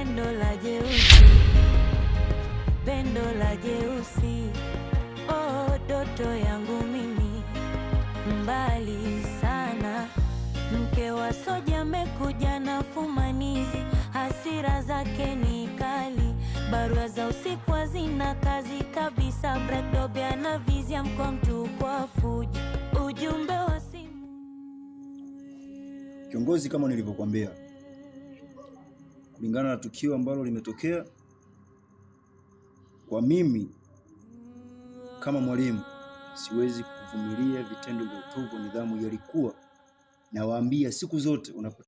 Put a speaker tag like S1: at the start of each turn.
S1: pendo la jeusi, pendo la jeusi, oh doto yangu mimi, mbali sana. Mke wa soja amekuja na fumanizi, hasira zake ni kali, barua za usiku hazina kazi kabisa, Bradobia anavizia mkomtu kwa fujo, ujumbe wa simu.
S2: Kiongozi, kama nilivyokuambia, kulingana na tukio ambalo limetokea, kwa mimi kama mwalimu siwezi kuvumilia vitendo vya utovu wa nidhamu. Yalikuwa nawaambia siku zote